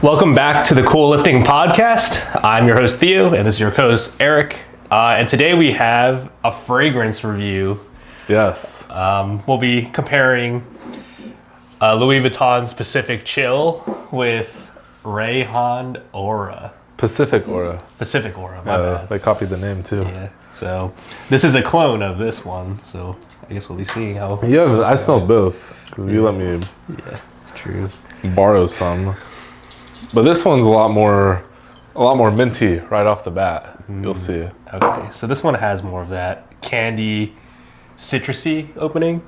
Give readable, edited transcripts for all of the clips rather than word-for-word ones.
Welcome back to the Cool Lifting Podcast. I'm your host Theo, and this is your co-host Eric. And today we have a fragrance review. Yes. We'll be comparing Louis Vuitton's Pacific Chill with Rayhan Aura. Pacific Aura. Pacific Aura, my bad. They copied the name too. Yeah. So this is a clone of this one. So I guess we'll be seeing how. Yeah, I smelled both because you let me. Yeah, true. Borrow some, but this one's a lot more minty right off the bat. You'll see. Okay, so this one has more of that candy, citrusy opening.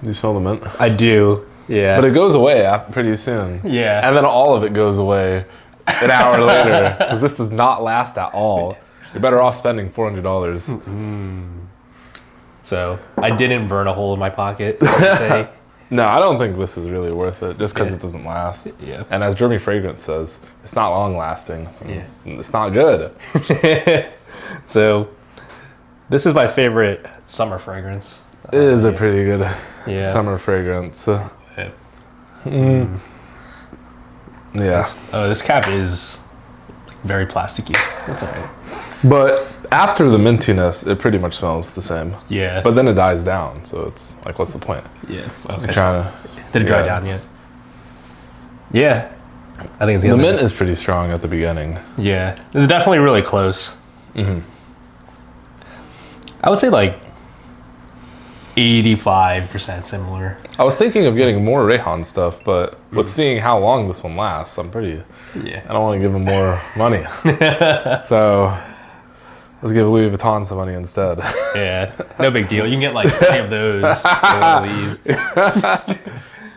Do you smell the mint? I do. Yeah. But it goes away pretty soon. Yeah. And then all of it goes away an hour later because this does not last at all. You're better off spending $400. So I didn't burn a hole in my pocket, I would say. No, I don't think this is really worth it just because it doesn't last. Yeah. And as Jeremy Fragrance says, it's not long lasting. Yeah. It's not good. So this is my favorite summer fragrance. It is a pretty good Yeah. summer fragrance. Yeah. Yeah. Oh, this cap is very plasticky. That's all right. But after the mintiness, it pretty much smells the same. Yeah. But then it dies down, so it's like, what's the point? Yeah. You're Okay. trying to. Did it dry yeah. down yet? Yeah. I think it's The gonna mint is pretty strong at the beginning. Yeah. This is definitely really close. I would say like 85% similar. I was thinking of getting more Rayhan stuff, but with seeing how long this one lasts, I'm pretty. Yeah. I don't want to give him more money. So let's give Louis Vuitton some money instead. Yeah. No big deal. You can get like 3 of those for one of these.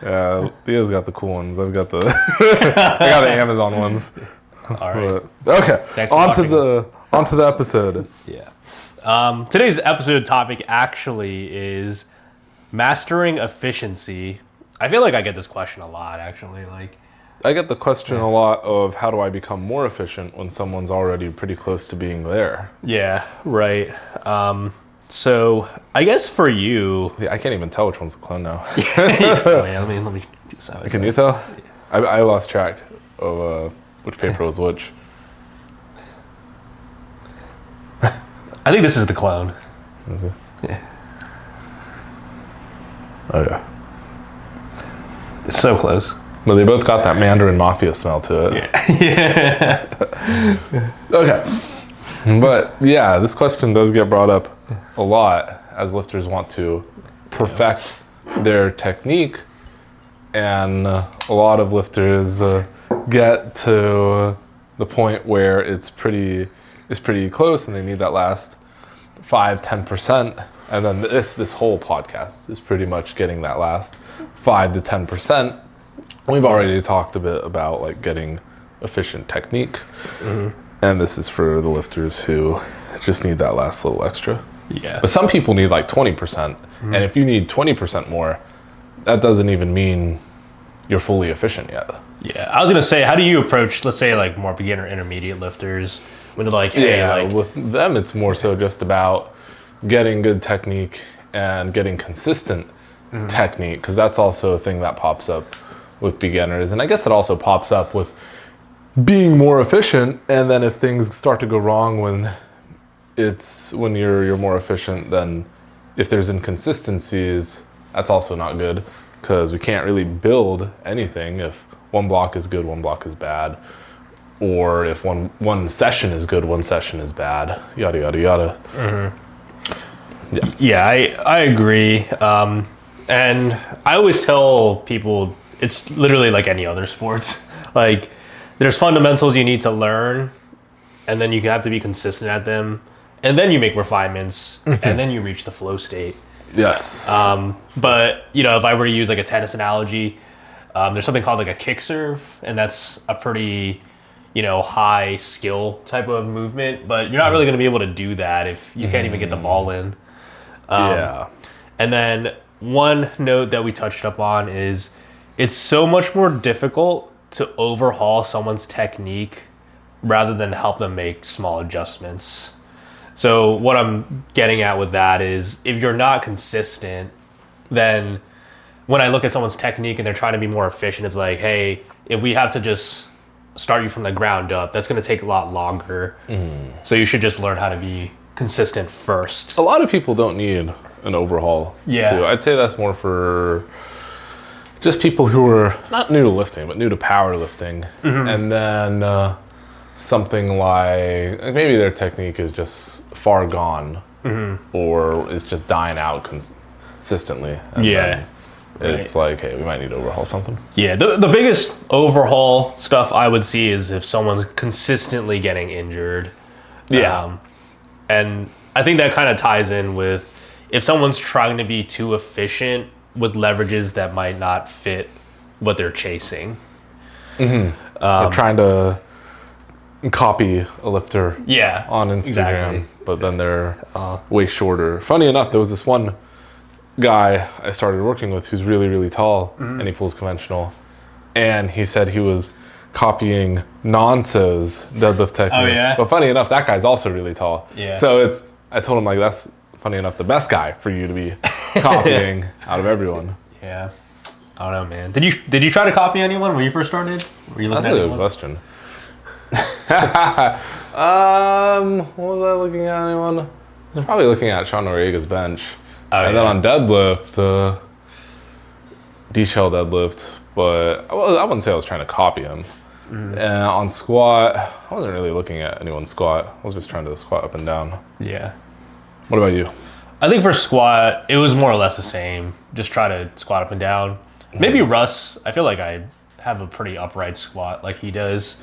Yeah, Theo's got the cool ones. I've got the I got the Amazon ones. All right. But, okay, Thanks for onto the episode. Yeah. Today's episode topic actually is mastering efficiency. I feel like I get this question a lot, actually. Like, I get the question a lot of how do I become more efficient when someone's already pretty close to being there? yeah, right. So I guess for you, Yeah, I can't even tell which one's the clone now. yeah, let me do something. Can you tell? I lost track of which paper was which. I think this is the clone. Yeah. Oh yeah. It's so close. No, they both got that Mandarin Mafia smell to it. Yeah. Okay. But yeah, this question does get brought up a lot as lifters want to perfect their technique, and a lot of lifters get to the point where it's pretty close and they need that last 5-10%, and then this whole podcast is pretty much getting that last 5 to 10%. We've already talked a bit about like getting efficient technique, and this is for the lifters who just need that last little extra. Yeah. But some people need like 20%, and if you need 20% more, that doesn't even mean you're fully efficient yet. Yeah. I was gonna say, how do you approach, let's say, like more beginner, intermediate lifters when they're like, hey, Yeah, like, with them it's more so just about getting good technique and getting consistent technique, because that's also a thing that pops up with beginners, and I guess it also pops up with being more efficient. And then if things start to go wrong when you're more efficient, then if there's inconsistencies, that's also not good, because we can't really build anything if one block is good, one block is bad, or if one session is good, one session is bad, yada yada yada. Yeah, I agree. And I always tell people it's literally like any other sports. Like, there's fundamentals you need to learn, and then you have to be consistent at them, and then you make refinements, and then you reach the flow state. Yes. But, you know, if I were to use like a tennis analogy, there's something called like a kick serve, and that's a pretty, you know, high skill type of movement, but you're not really going to be able to do that if you can't even get the ball in. Yeah. And then one note that we touched up on is it's so much more difficult to overhaul someone's technique rather than help them make small adjustments. So what I'm getting at with that is if you're not consistent, then when I look at someone's technique and they're trying to be more efficient, it's like, hey, if we have to just start you from the ground up, that's going to take a lot longer. So you should just learn how to be consistent first. A lot of people don't need an overhaul. Yeah. So I'd say that's more for just people who are not new to lifting, but new to powerlifting. And then something like maybe their technique is just far gone or is just dying out consistently. And then it's like, hey, we might need to overhaul something. Yeah, the biggest overhaul stuff I would see is if someone's consistently getting injured. Yeah. And I think that kind of ties in with if someone's trying to be too efficient with leverages that might not fit what they're chasing. They're trying to copy a lifter Yeah, on Instagram, exactly. but then they're way shorter. Funny enough, there was this one guy I started working with who's really, really tall and he pulls conventional. And he said he was copying Nonso's deadlift technique. Oh, yeah? But funny enough, that guy's also really tall. Yeah. So I told him, like, that's funny enough the best guy for you to be copying out of everyone. Yeah. I don't know, man. Did you try to copy anyone when you first started? Were you looking That's at a good anyone? question. Was I looking at anyone? I was probably looking at Sean Noriega's bench. And then on deadlift, D-shell deadlift, but I wouldn't say I was trying to copy him. And on squat, I wasn't really looking at anyone's squat. I was just trying to squat up and down. Yeah. What about you? I think for squat, it was more or less the same. Just try to squat up and down. Maybe Russ, I feel like I have a pretty upright squat like he does.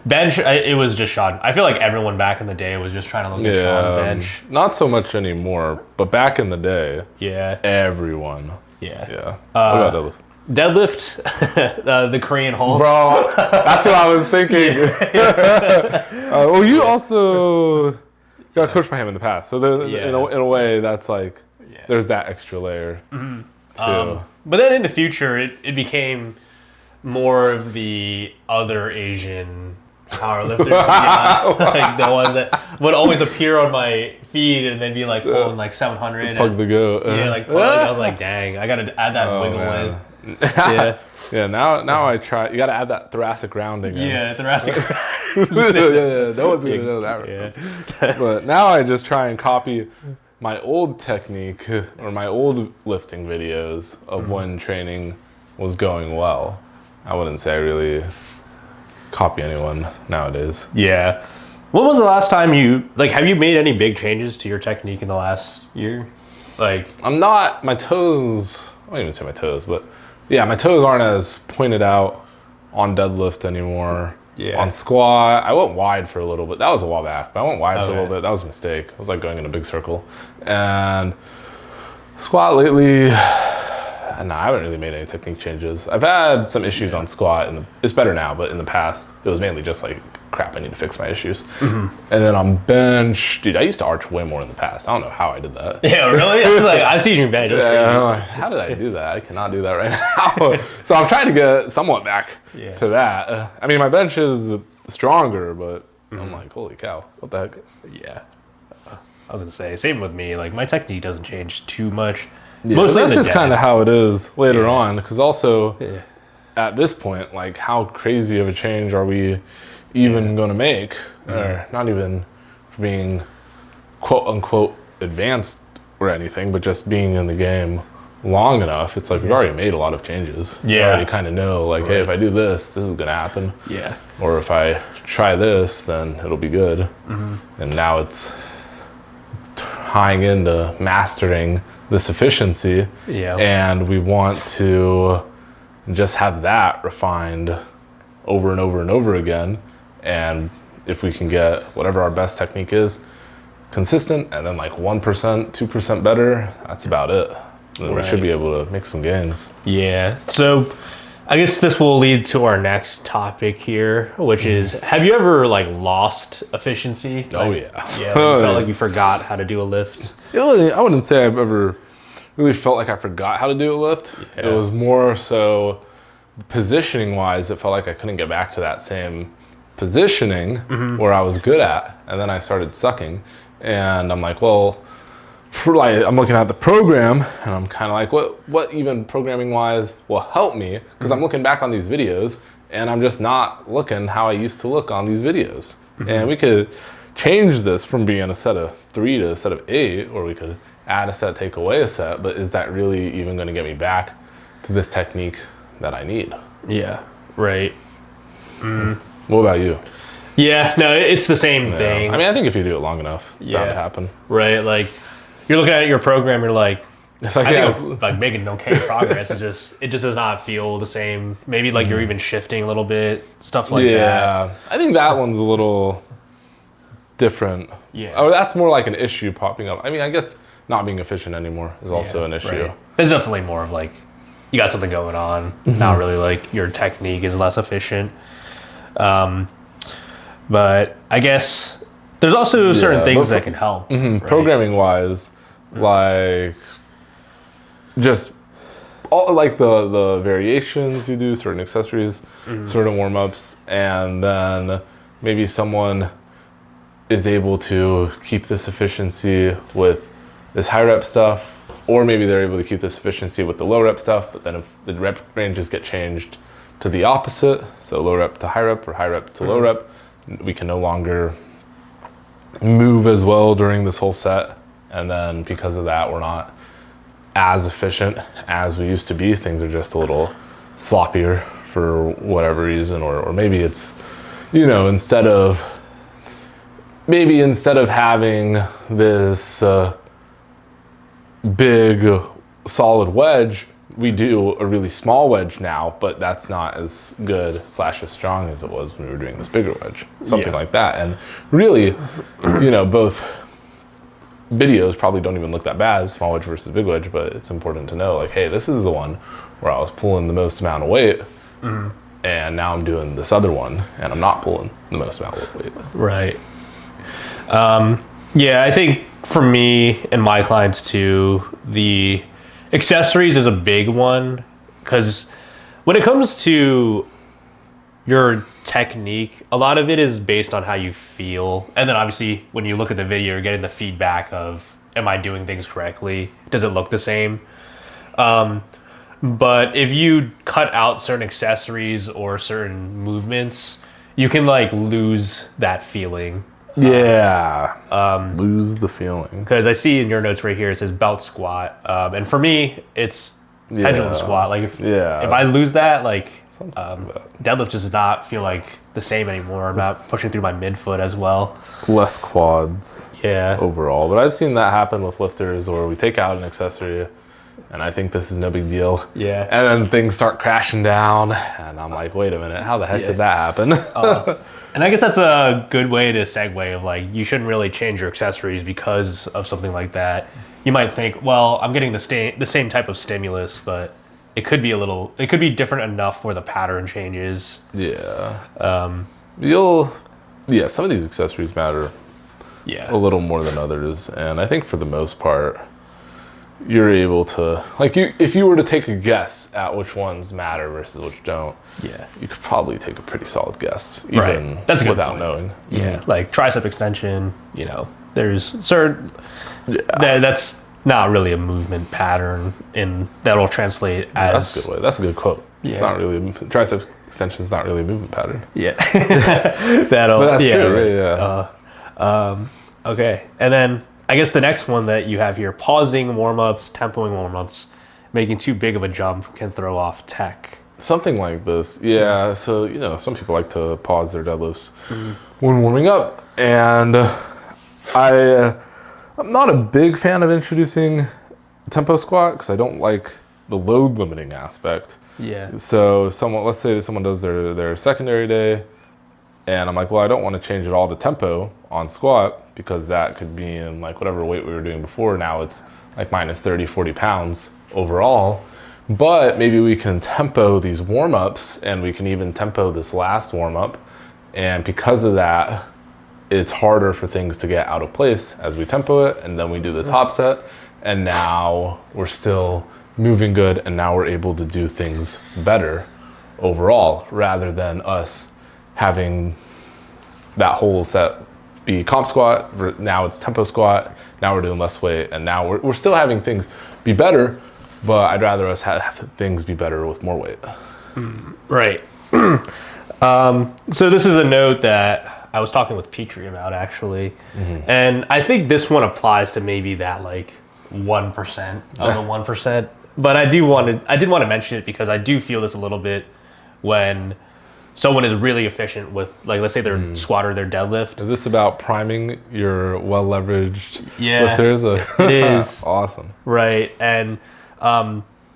Bench, it was just Sean. I feel like everyone back in the day was just trying to look at Sean's bench. Not so much anymore, but back in the day, Yeah. everyone. Yeah. Yeah. What about deadlift? Deadlift, the Korean hold. Bro, that's what I was thinking. Well, you also got coached by him in the past, so in a way, that's like there's that extra layer too. But then in the future, it became more of the other Asian powerlifters, to be honest. Like the ones that would always appear on my feed and then be like pulling like 700. Pug the goat. Yeah, like I was like, dang, I gotta add that wiggle in. Yeah. Yeah, now I try. You got to add that thoracic rounding. Yeah, thoracic. Yeah, no one's gonna know that reference. But now I just try and copy my old technique or my old lifting videos of when training was going well. I wouldn't say I really copy anyone nowadays. Yeah. When was the last time have you made any big changes to your technique in the last year? Like, My toes, I won't even say my toes, but yeah, my toes aren't as pointed out on deadlift anymore. Yeah. On squat, I went wide for a little bit. That was a while back, but I went wide for a little bit. That was a mistake. I was like going in a big circle. And squat lately, no, I haven't really made any technique changes. I've had some issues on squat, and it's better now, but in the past, it was mainly just like, crap, I need to fix my issues. And then on bench, dude, I used to arch way more in the past. I don't know how I did that. yeah, really? I was like, I've seen your bench. I'm like, how did I do that? I cannot do that right now. So I'm trying to get somewhat back to that. I mean, my bench is stronger, but I'm like, holy cow, what the heck? Yeah. I was gonna say, same with me. Like, my technique doesn't change too much. Yeah, Mostly that's just kind of how it is later on, because also at this point, like, how crazy of a change are we even going to make? Or not even being quote unquote advanced or anything, but just being in the game long enough. It's like we've already made a lot of changes. We already kind of know, like, hey, if I do this, this is going to happen. Yeah. Or if I try this, then it'll be good. And now it's tying into mastering this efficiency. Yeah. And we want to just have that refined over and over and over again. And if we can get whatever our best technique is consistent and then like 1%, 2% better, that's about it. Then we should be able to make some gains. Yeah. So I guess this will lead to our next topic here, which is, have you ever like lost efficiency? Oh, like, yeah. Yeah. Like, you felt like you forgot how to do a lift. I wouldn't say I've ever really felt like I forgot how to do a lift. It was more so positioning wise, it felt like I couldn't get back to that same positioning where I was good at. And then I started sucking. And I'm like, well, I'm looking at the program and I'm kind of like, what even programming wise will help me? Because I'm looking back on these videos and I'm just not looking how I used to look on these videos. And we could change this from being a set of 3 to a set of 8, or we could add a set, take away a set, but is that really even going to get me back to this technique that I need? Yeah, right. What about you? Yeah, no, it's the same thing. I mean, I think if you do it long enough, it's bound to happen. Right, like you're looking at your program, you're like, It's like, I think I'm like making okay progress. It just does not feel the same. Maybe like you're even shifting a little bit, stuff like that. Yeah, I think that one's a little different. Yeah. Oh, that's more like an issue popping up. I mean, I guess not being efficient anymore is also an issue. Right. There's definitely more of like, you got something going on, not really like your technique is less efficient. But I guess there's also certain things that can help. Right? Programming wise, like just all like the variations you do, certain accessories, certain warm-ups, and then maybe someone is able to keep this efficiency with this high rep stuff, or maybe they're able to keep this efficiency with the low rep stuff, but then if the rep ranges get changed to the opposite, so low rep to high rep or high rep to low rep, we can no longer move as well during this whole set. And then because of that, we're not as efficient as we used to be. Things are just a little sloppier for whatever reason, or maybe it's, you know, instead of having this big solid wedge, we do a really small wedge now, but that's not as good / as strong as it was when we were doing this bigger wedge, something like that. And really, you know, both videos probably don't even look that bad, small wedge versus big wedge, but it's important to know, like, hey, this is the one where I was pulling the most amount of weight, and now I'm doing this other one, and I'm not pulling the most amount of weight. Right. Yeah, I think for me and my clients too, the accessories is a big one, because when it comes to your technique, a lot of it is based on how you feel. And then obviously when you look at the video, you're getting the feedback of, am I doing things correctly? Does it look the same? But if you cut out certain accessories or certain movements, you can like lose that feeling. Lose the feeling. Because I see in your notes right here, it says belt squat. And for me, it's pendulum squat. Like if I lose that, like deadlift just does not feel like the same anymore. I'm not pushing through my midfoot as well. Less quads overall. But I've seen that happen with lifters, or we take out an accessory and I think this is no big deal. Yeah. And then things start crashing down and I'm like, wait a minute, how the heck did that happen? And I guess that's a good way to segue of like, you shouldn't really change your accessories because of something like that. You might think, well, I'm getting the same type of stimulus, but it could be different enough where the pattern changes. Yeah. Some of these accessories matter a little more than others. And I think for the most part, you're able to, like, if you were to take a guess at which ones matter versus which don't, you could probably take a pretty solid guess, even That's a good without point. knowing. Yeah, like tricep extension, you know, there's certain, that's not really a movement pattern, and that'll translate as... That's a good way. That's a good quote. It's not really, tricep extension is not really a movement pattern. Yeah. But that's true, okay, and then I guess the next one that you have here, pausing warm-ups, tempoing warm-ups, making too big of a jump can throw off tech. Something like this, So, you know, some people like to pause their deadlifts when warming up, and I'm not a big fan of introducing tempo squat because I don't like the load limiting aspect. Yeah. So let's say that someone does their secondary day, and I'm like, well, I don't want to change it all to tempo on squat because that could be in like whatever weight we were doing before. Now it's like minus 30, 40 pounds overall. But maybe we can tempo these warm-ups, and we can even tempo this last warm-up. And because of that, it's harder for things to get out of place as we tempo it, and then we do the top set, and now we're still moving good, and now we're able to do things better overall, rather than us having that whole set be comp squat, now it's tempo squat, now we're doing less weight, and now we're still having things be better, but I'd rather us have things be better with more weight. Right. So this is a note that I was talking with Petrie about actually, and I think this one applies to maybe that like 1% of the 1%. But I did want to mention it because I do feel this a little bit when someone is really efficient with, like, let's say their squat or their deadlift. Is this about priming your well leveraged Yeah, lifters? it is. Awesome. Right. And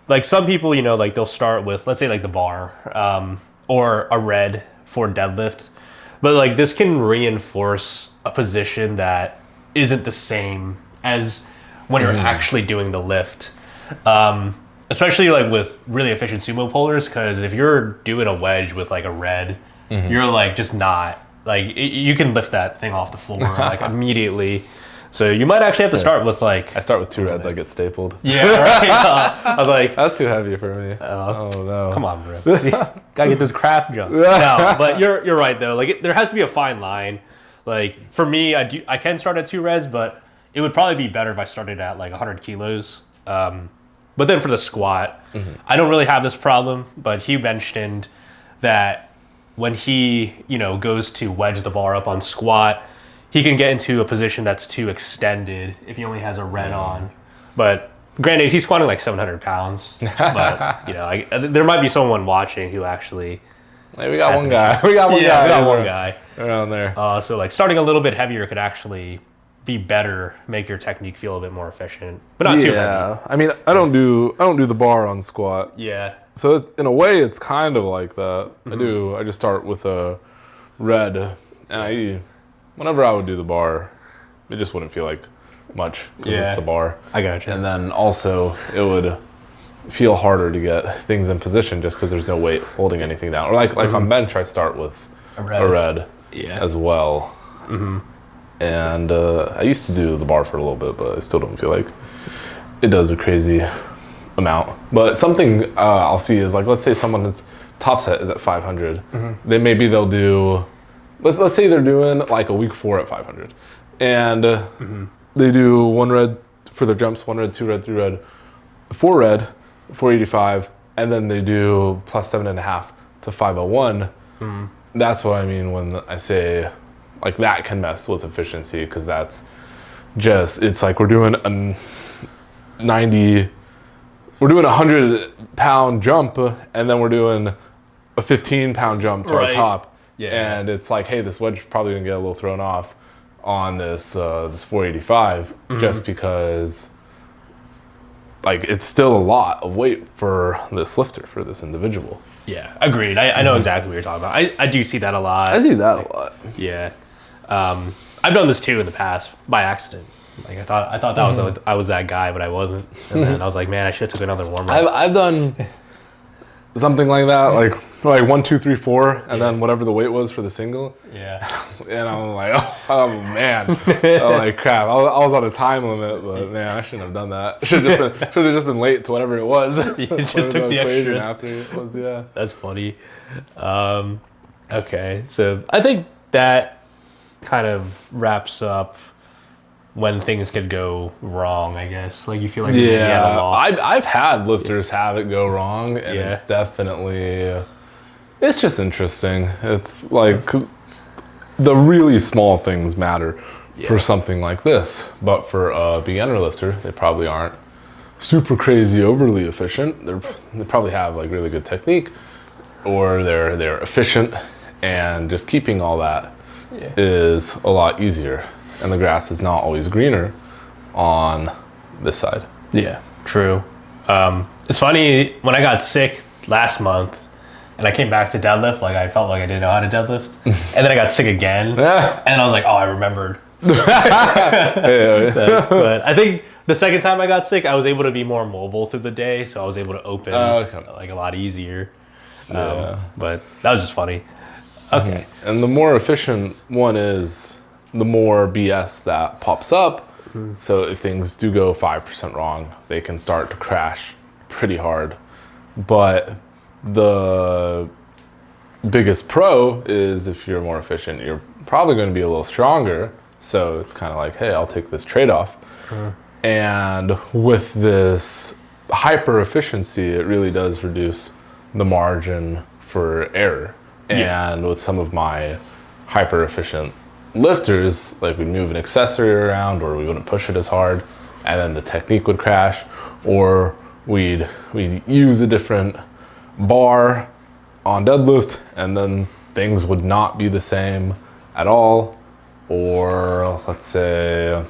like some people, you know, like they'll start with, let's say like the bar or a red for deadlift. But like this can reinforce a position that isn't the same as when you're actually doing the lift. Especially like with really efficient sumo pullers, because if you're doing a wedge with like a red, you're like just not, like you can lift that thing off the floor like immediately. So you might actually have to start with like... I start with 2 reds, I get stapled. Yeah, right. I was like... That's too heavy for me. Oh, no. Come on, bro. Gotta get this craft jump. No, but you're right, though. Like, there has to be a fine line. Like, for me, I can start at 2 reds, but it would probably be better if I started at, like, 100 kilos. But then for the squat, I don't really have this problem, but he mentioned that when he, you know, goes to wedge the bar up on squat, he can get into a position that's too extended if he only has a red on. But granted, he's squatting like 700 pounds. But, you know, there might be someone watching who actually... Hey, we got one guy. We got one guy around there. So like starting a little bit heavier could actually be better, make your technique feel a bit more efficient, but not too heavy. Yeah, I mean, I don't do the bar on squat. Yeah. So in a way, it's kind of like that. I just start with a red, and whenever I would do the bar, it just wouldn't feel like much because it's the bar. I gotcha. And then also it would feel harder to get things in position just because there's no weight holding anything down. Or like on bench, I start with a red as well. And I used to do the bar for a little bit, but I still don't feel like it does a crazy amount. But something I'll see is like, let's say someone's top set is at 500. Then maybe they'll do, let's say they're doing like a week 4 at 500, and they do 1 red for their jumps, 1 red, 2 red, 3 red, 4 red, 485, and then they do plus 7.5 to 501. That's what I mean when I say like that can mess with efficiency, because that's just, it's like we're doing a 100-pound jump, and then we're doing a 15-pound jump to our top. Yeah. And it's like, hey, this wedge is probably gonna get a little thrown off on this 485 just because like it's still a lot of weight for this lifter, for this individual. Yeah, agreed. I know exactly what you're talking about. I do see that a lot. I see that a lot. Yeah. I've done this too in the past by accident. Like I thought that was I was that guy, but I wasn't. And then I was like, man, I should have took another warm up. I've done something like that, like 1, 2, 3, 4, and then whatever the weight was for the single. Yeah. And I'm like, oh man, I'm like, crap. I was on a time limit, but man, I shouldn't have done that. Should have just been late to whatever it was. You just took the extra. After it was, yeah. That's funny. Okay, so I think that kind of wraps up when things could go wrong, I guess. Like you feel like you had a loss. I've had lifters have it go wrong, and it's definitely, it's just interesting. It's like the really small things matter for something like this, but for a beginner lifter, they probably aren't super crazy overly efficient. They probably have like really good technique, or they're efficient, and just keeping all that is a lot easier. And the grass is not always greener on this side. Yeah, true. It's funny, when I got sick last month and I came back to deadlift, like I felt like I didn't know how to deadlift. And then I got sick again. And I was like, oh, I remembered. But I think the second time I got sick, I was able to be more mobile through the day. So I was able to open like a lot easier. But that was just funny. Okay. And the more efficient one is, the more BS that pops up. So if things do go 5% wrong, they can start to crash pretty hard. But the biggest pro is if you're more efficient, you're probably going to be a little stronger. So it's kind of like, hey, I'll take this trade-off. And with this hyper efficiency, it really does reduce the margin for error. And with some of my hyper efficient lifters, like we'd move an accessory around or we wouldn't push it as hard and then the technique would crash, or we'd use a different bar on deadlift and then things would not be the same at all. Or let's say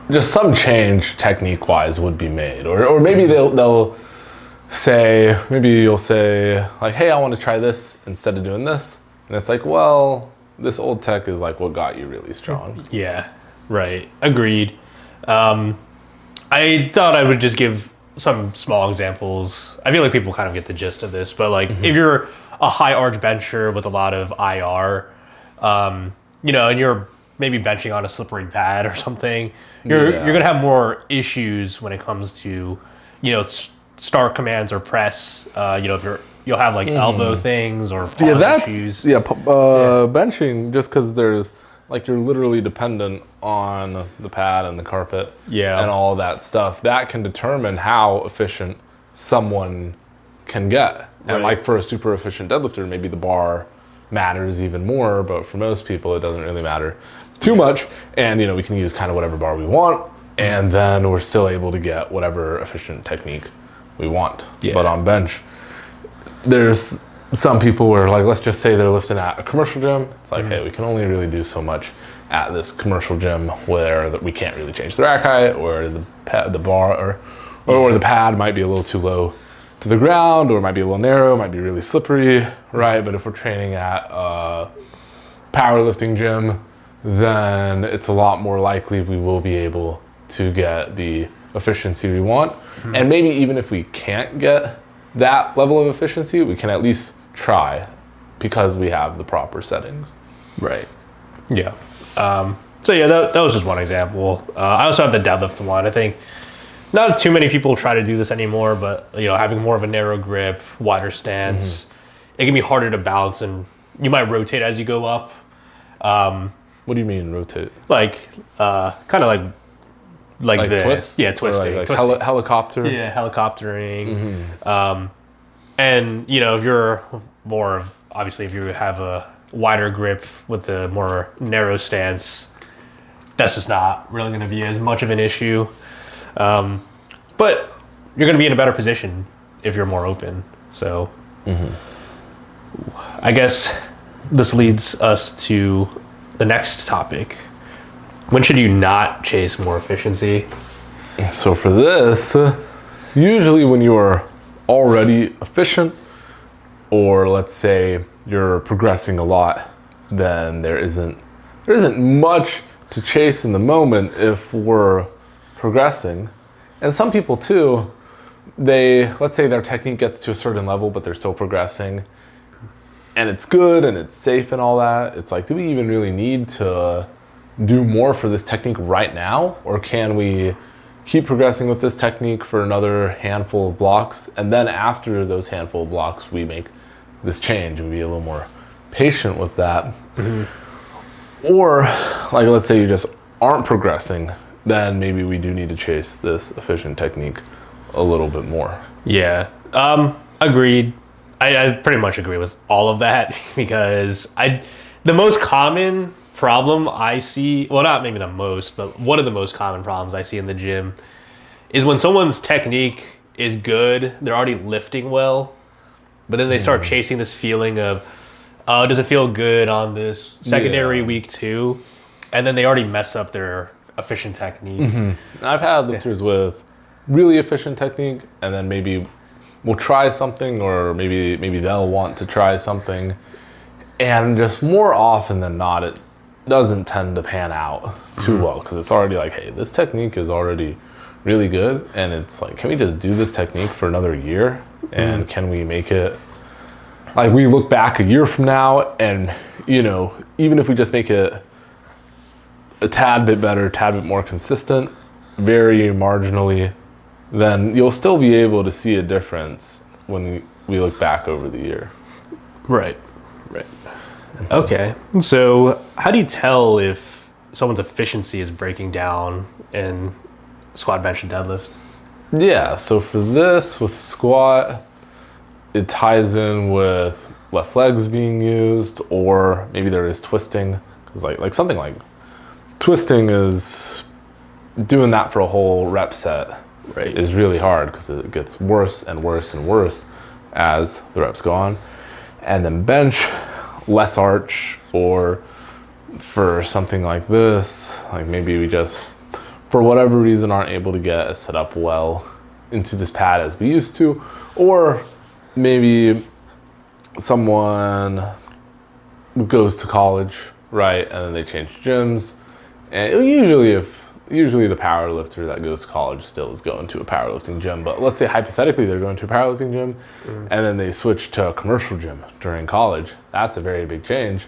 just some change technique wise would be made, or maybe they'll say, maybe you'll say like, hey, I want to try this instead of doing this, and it's like, well, this old tech is like what got you really strong. Yeah, right. Agreed. I thought I would just give some small examples. I feel like people kind of get the gist of this, but like if you're a high arch bencher with a lot of IR, you know, and you're maybe benching on a slippery pad or something, you're gonna have more issues when it comes to, you know, start commands or press. You know, if you'll have like elbow things or pause issues. Benching, just because there's like you're literally dependent on the pad and the carpet and all that stuff, that can determine how efficient someone can get. And like for a super efficient deadlifter, maybe the bar matters even more, but for most people it doesn't really matter too much. And you know, we can use kind of whatever bar we want, and then we're still able to get whatever efficient technique we want. But on bench, there's some people where, like, let's just say they're lifting at a commercial gym. It's like, hey, we can only really do so much at this commercial gym where we can't really change the rack height, or the bar or the pad might be a little too low to the ground, or it might be a little narrow, might be really slippery, right? But if we're training at a powerlifting gym, then it's a lot more likely we will be able to get the efficiency we want. And maybe even if we can't get that level of efficiency, we can at least try because we have the proper settings. Right. Yeah. So yeah, that was just one example. I also have the deadlift one. I think not too many people try to do this anymore, but you know, having more of a narrow grip, wider stance, it can be harder to balance, and you might rotate as you go up. What do you mean rotate? Like kind of like this. Twist? Yeah, twisting. Like twisting. helicopter? Yeah, helicoptering. And you know, if you're more of, obviously if you have a wider grip with the more narrow stance, that's just not really going to be as much of an issue. But you're going to be in a better position if you're more open. So I guess this leads us to the next topic. When should you not chase more efficiency? So for this, usually when you are already efficient, or let's say you're progressing a lot, then there isn't much to chase in the moment if we're progressing. And some people too, let's say their technique gets to a certain level, but they're still progressing, and it's good and it's safe and all that. It's like, do we even really need to do more for this technique right now? Or can we keep progressing with this technique for another handful of blocks, and then after those handful of blocks we make this change and be a little more patient with that? Or like, let's say you just aren't progressing, then maybe we do need to chase this efficient technique a little bit more. Yeah. Agreed. I pretty much agree with all of that, because the most common problem I see, well, not maybe the most, but one of the most common problems I see in the gym is when someone's technique is good, they're already lifting well, but then they start chasing this feeling of, does it feel good on this secondary week too? And then they already mess up their efficient technique. I've had lifters with really efficient technique, and then maybe we'll try something, or maybe they'll want to try something, and just more often than not, it doesn't tend to pan out too well, because it's already like, hey, this technique is already really good, and it's like, can we just do this technique for another year? And can we make it like, we look back a year from now, and you know, even if we just make it a tad bit better, a tad bit more consistent, very marginally, then you'll still be able to see a difference when we look back over the year. Right. Okay, so how do you tell if someone's efficiency is breaking down in squat, bench, and deadlift? Yeah, so for this, with squat, it ties in with less legs being used, or maybe there is twisting. Because like something like twisting is doing that for a whole rep set Right. is really hard because it gets worse and worse and worse as the reps go on. And then bench, less arch, or for something like this, like maybe we just, for whatever reason, aren't able to get set up well into this pad as we used to, or maybe someone goes to college, right, and then they change gyms, and usually the power lifter that goes to college still is going to a powerlifting gym, but let's say hypothetically they're going to a powerlifting gym and then they switch to a commercial gym during college. That's a very big change.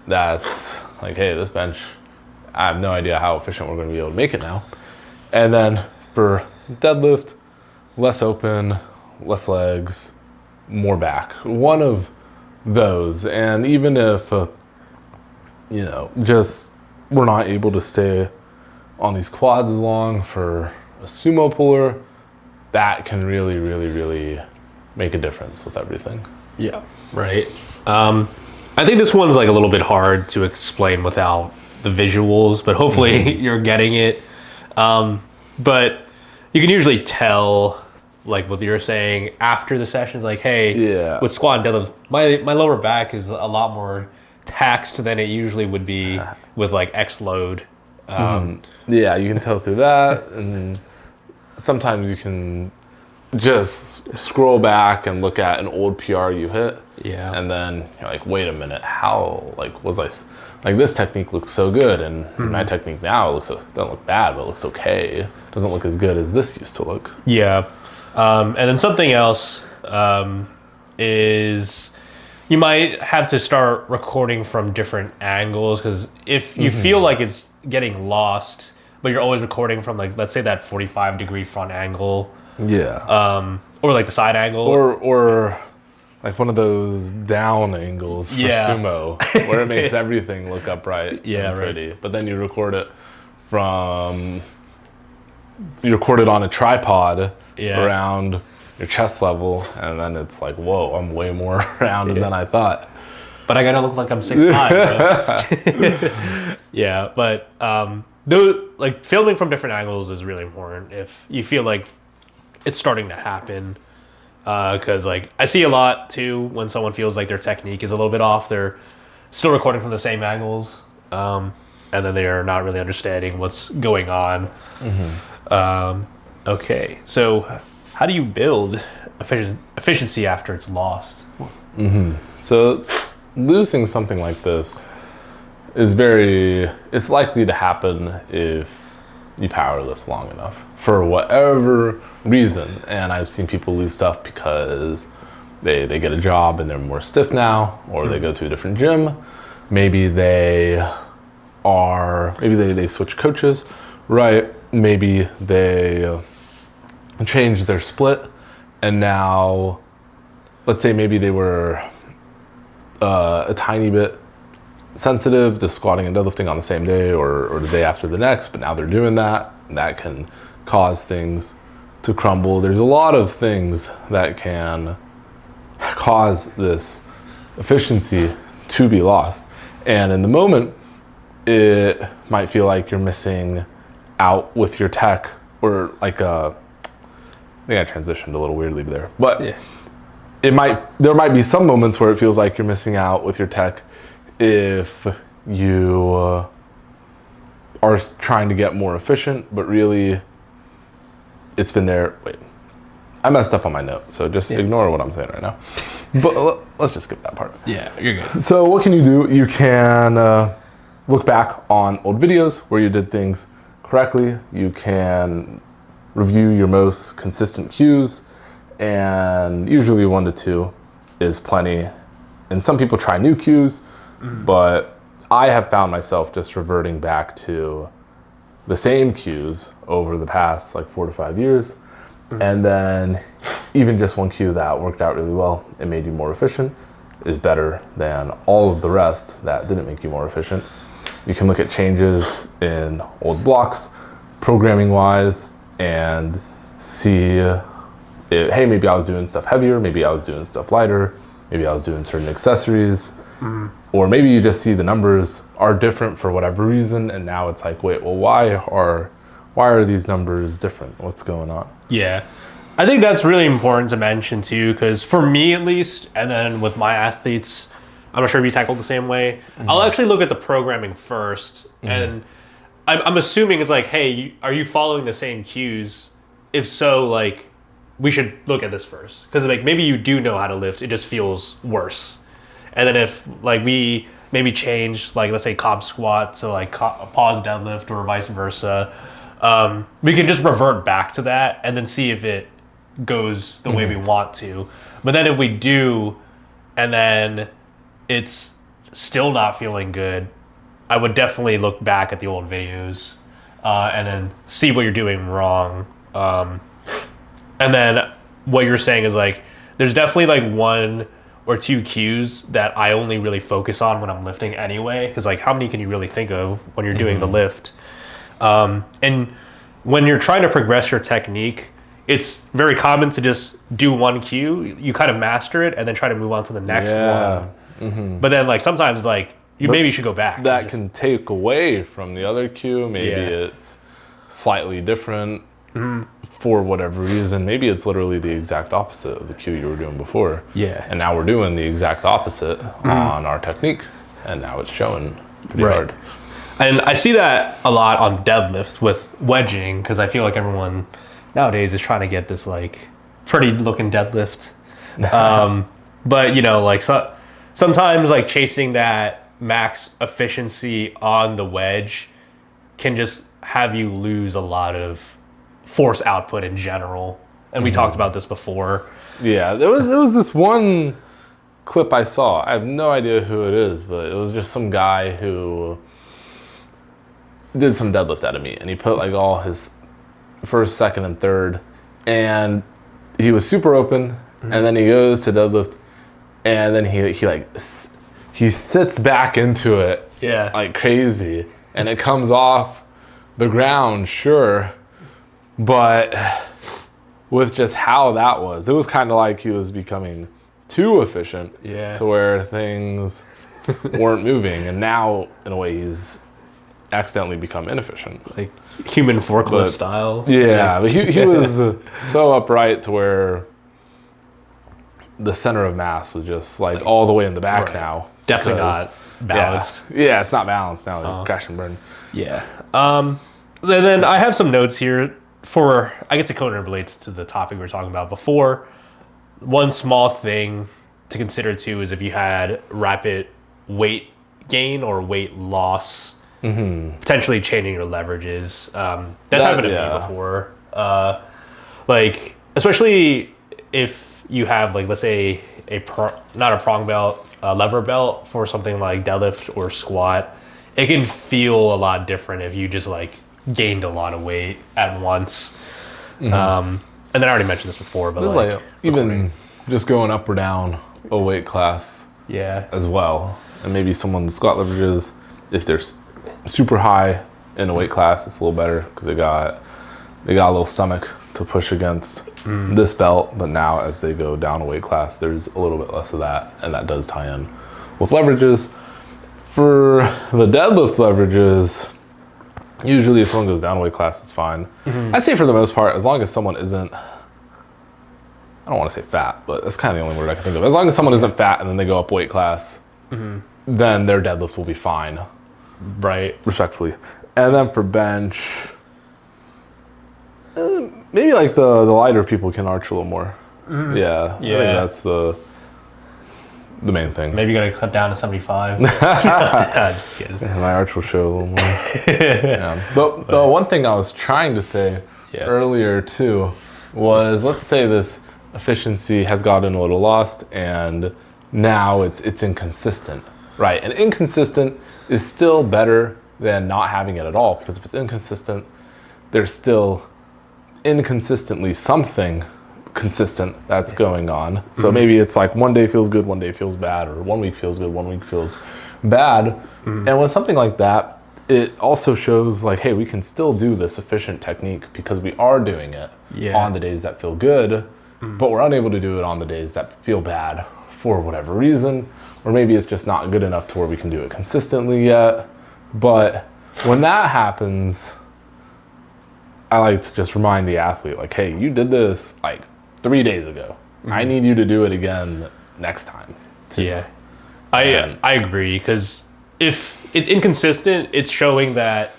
That's like, hey, this bench, I have no idea how efficient we're going to be able to make it now. And then for deadlift, less open, less legs, more back. One of those. And even if, just we're not able to stay on these quads as long for a sumo puller, that can really, really, really make a difference with everything. Yeah. Right. I think this one's like a little bit hard to explain without the visuals, but hopefully you're getting it. But you can usually tell, like what you're saying after the sessions, like, hey, with squat and deadlift, my lower back is a lot more taxed than it usually would be with like X load. Yeah, you can tell through that, and sometimes you can just scroll back and look at an old PR you hit. Yeah. And then you're like, wait a minute, how, like this technique looks so good, and my technique now doesn't look bad, but it looks okay. It doesn't look as good as this used to look. Yeah. And then something else is you might have to start recording from different angles, because if you feel like it's getting lost, but you're always recording from, like, let's say that 45-degree front angle. Yeah. Or like the side angle. Or like one of those down angles for sumo, where it makes everything look upright and pretty. Right. But then you record it on a tripod around your chest level, and then it's like, whoa, I'm way more rounded than I thought. But I gotta look like I'm 6'5". Yeah, but like filming from different angles is really important if you feel like it's starting to happen. Because like I see a lot too when someone feels like their technique is a little bit off, they're still recording from the same angles, and then they are not really understanding what's going on. Okay, so how do you build efficiency after it's lost? So losing something like this it's likely to happen if you power lift long enough for whatever reason. And I've seen people lose stuff because they get a job and they're more stiff now, or they go to a different gym. Maybe they switch coaches, right? Maybe they change their split, and now let's say maybe they were a tiny bit sensitive to squatting and deadlifting on the same day or the day after the next, but now they're doing that, and that can cause things to crumble. There's a lot of things that can cause this efficiency to be lost. And in the moment, it might feel like you're missing out with your tech, or like I think I transitioned a little weirdly there, but there might be some moments where it feels like you're missing out with your tech if you are trying to get more efficient, but really it's been there. Wait, I messed up on my note, so just ignore what I'm saying right now. But let's just skip that part. Yeah, you're good. So what can you do? You can look back on old videos where you did things correctly. You can review your most consistent cues, and usually 1 to 2 is plenty. And some people try new cues, but I have found myself just reverting back to the same cues over the past like 4 to 5 years. And then even just one cue that worked out really well and made you more efficient is better than all of the rest that didn't make you more efficient. You can look at changes in old blocks, programming wise, and see, hey, maybe I was doing stuff heavier, maybe I was doing stuff lighter, maybe I was doing certain accessories, or maybe you just see the numbers are different for whatever reason, and now it's like, wait, well, why are these numbers different? What's going on? Yeah. I think that's really important to mention too, because for me at least, and then with my athletes, I'm not sure if you tackled the same way. I'll actually look at the programming first, and I'm assuming it's like, hey, are you following the same cues? If so, like, we should look at this first, because like maybe you do know how to lift, it just feels worse. And then if like we maybe change, like let's say comp squat to like pause deadlift or vice versa, we can just revert back to that and then see if it goes the way we want to. But then if we do, and then it's still not feeling good, I would definitely look back at the old videos and then see what you're doing wrong. And then what you're saying is like, there's definitely like 1 or 2 cues that I only really focus on when I'm lifting anyway. Because like, how many can you really think of when you're doing the lift? And when you're trying to progress your technique, it's very common to just do 1 cue. You kind of master it and then try to move on to the next one. But then like sometimes it's like, maybe you should go back. That can take away from the other cue. Maybe it's slightly different for whatever reason. Maybe it's literally the exact opposite of the cue you were doing before. Yeah. And now we're doing the exact opposite on our technique, and now it's showing pretty hard. And I see that a lot on deadlifts with wedging, because I feel like everyone nowadays is trying to get this like pretty looking deadlift. But you know, like sometimes like chasing that max efficiency on the wedge can just have you lose a lot of force output in general. And we talked about this before. Yeah, there was this one clip I saw. I have no idea who it is, but it was just some guy who did some deadlift out of meet, and he put like all his first, second, and third, and he was super open, and then he goes to deadlift, and then he sits back into it like crazy, and it comes off the ground, sure, but with just how that was, it was kind of like he was becoming too efficient to where things weren't moving, and now in a way he's accidentally become inefficient, like human forklift style. But he was so upright to where the center of mass was just like all the way in the back now. Definitely not balanced. Yeah, it's not balanced now. Like crash and burn. Yeah. Then I have some notes here for, I guess it kind of relates to the topic we were talking about before. One small thing to consider too is if you had rapid weight gain or weight loss, potentially changing your leverages. That's happened to me before. Like, especially if you have like, let's say not a prong belt, a lever belt for something like deadlift or squat, it can feel a lot different if you just like gained a lot of weight at once. And then I already mentioned this before, but like even just going up or down a weight class as well. And maybe someone's squat leverages, if they're super high in a weight class, it's a little better because they got a little stomach to push against this belt. But now as they go down a weight class, there's a little bit less of that, and that does tie in with leverages. For the deadlift leverages, usually if someone goes down a weight class, it's fine. I'd say for the most part, as long as someone isn't, I don't want to say fat, but that's kind of the only word I can think of. As long as someone isn't fat and then they go up weight class, then their deadlift will be fine. Right. Respectfully. And then for bench, maybe like the lighter people can arch a little more. I think that's the main thing. Maybe you gotta cut down to 75. Just kidding. My arch will show a little more. But the one thing I was trying to say earlier too was, let's say this efficiency has gotten a little lost and now it's inconsistent, right? And inconsistent is still better than not having it at all, because if it's inconsistent, there's still inconsistently something consistent that's going on. So maybe it's like one day feels good, one day feels bad, or 1 week feels good, 1 week feels bad. And with something like that, it also shows like, hey, we can still do this efficient technique because we are doing it on the days that feel good, but we're unable to do it on the days that feel bad for whatever reason, or maybe it's just not good enough to where we can do it consistently yet. But when that happens, I like to just remind the athlete, like, hey, you did this like 3 days ago. I need you to do it again next time. Yeah, I agree, because if it's inconsistent, it's showing that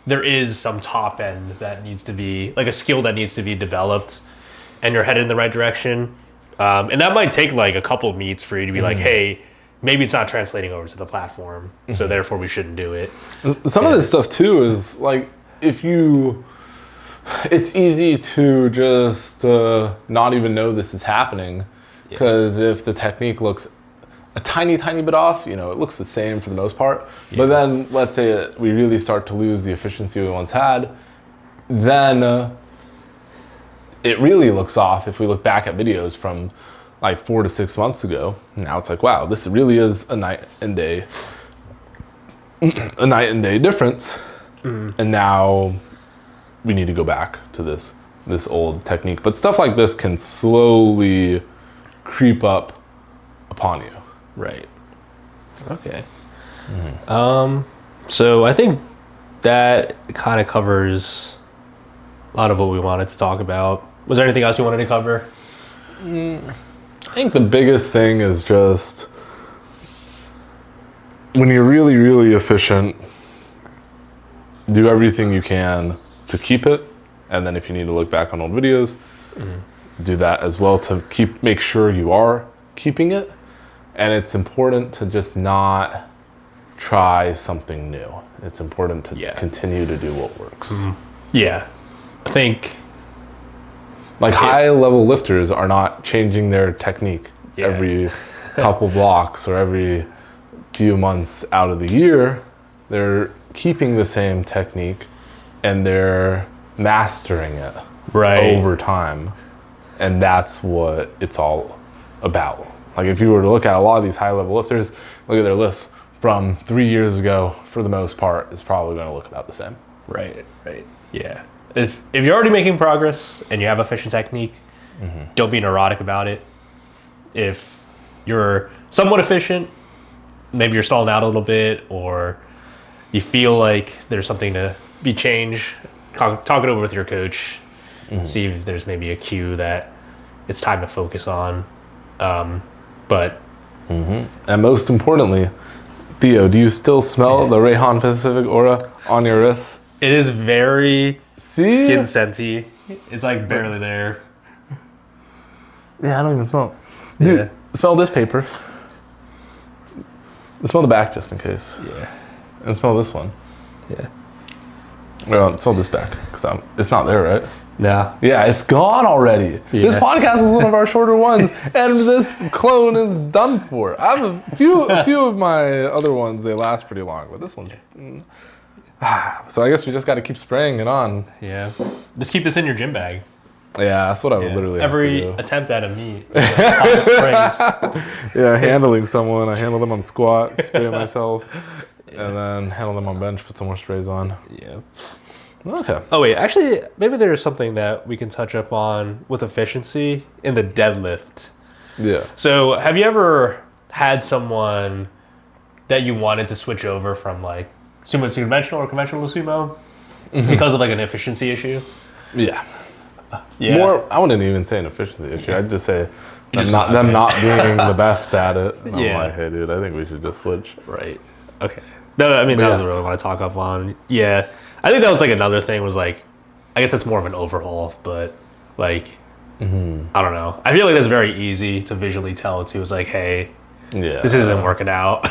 there is some top end that needs to be, like a skill that needs to be developed, and you're headed in the right direction. And that might take like a couple of meets for you to be like, hey, maybe it's not translating over to the platform, so therefore we shouldn't do it. Some of this stuff too is like, it's easy to just not even know this is happening, because if the technique looks a tiny bit off, it looks the same for the most part. But then let's say we really start to lose the efficiency we once had, then it really looks off if we look back at videos from like 4 to 6 months ago. Now it's like, wow, this really is a night and day difference. And now we need to go back to this old technique. But stuff like this can slowly creep up upon you. Right. Okay. So I think that kind of covers a lot of what we wanted to talk about. Was there anything else you wanted to cover? I think the biggest thing is just when you're really, really efficient, do everything you can to keep it. And then if you need to look back on old videos, do that as well to make sure you are keeping it. And it's important to just not try something new. It's important to continue to do what works. Yeah. I think like high level lifters are not changing their technique every couple blocks or every few months out of the year. They're keeping the same technique and they're mastering it over time. And that's what it's all about. Like if you were to look at a lot of these high level lifters, look at their lists from 3 years ago, for the most part, it's probably going to look about the same. Right. Yeah. If you're already making progress and you have efficient technique, don't be neurotic about it. If you're somewhat efficient, maybe you're stalling out a little bit, or you feel like there's something to be changed, talk it over with your coach. See if there's maybe a cue that it's time to focus on. And most importantly, Theo, do you still smell the Rayhan Pacific Aura on your wrist? It is very skin scenty. It's like barely there. Yeah, I don't even smell it. Dude, smell this paper. Smell the back just in case. Yeah. And smell this one. Yeah. Well, smell this back, because it's not there, right? No. Yeah, it's gone already. Yeah. This podcast was one of our shorter ones, and this clone is done for. I have a few of my other ones, they last pretty long, but this one's... So I guess we just got to keep spraying it on. Yeah. Just keep this in your gym bag. Yeah, that's what I would literally every have to do. attempt at a meet. Sprays. Yeah, handling someone. I handle them on squat, spray myself, and then handle them on bench, put some more sprays on. Yeah. Okay. Oh wait, actually, maybe there's something that we can touch up on with efficiency in the deadlift. Yeah. So have you ever had someone that you wanted to switch over from like sumo to conventional or conventional to sumo because of like an efficiency issue? Yeah. Yeah. More, I wouldn't even say an efficiency issue. I'd just say them not being the best at it. And I'm like, hey, dude, I think we should just switch. Right. Okay. No, I mean, that was really what I talk up on. Yeah. I think that was like another thing was like, I guess that's more of an overhaul, but like, I don't know. I feel like that's very easy to visually tell too. It's like, hey, this isn't working out.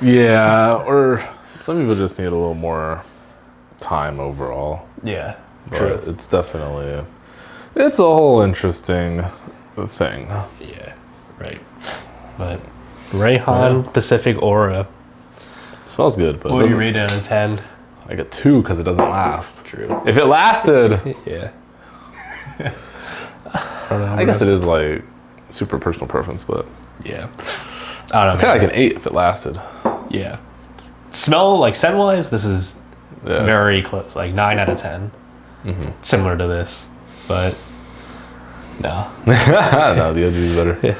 Yeah. Or some people just need a little more time overall. Yeah. But it's definitely, it's a whole interesting thing. Yeah, right. But Rayhan Pacific Aura. Smells good, but What would you rate it out of 10? I get 2 because it doesn't last. True. If it lasted, Yeah. I guess it is like super personal preference, but Yeah. I don't know. I'd say like an 8 if it lasted. Yeah. smell, like scent wise, this is Yes. very close, like 9 out of 10. Similar to this, but no. No, the OG is better.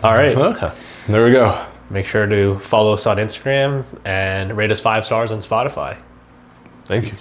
All right. Okay. There we go. Make sure to follow us on Instagram and rate us 5 stars on Spotify. Thank you.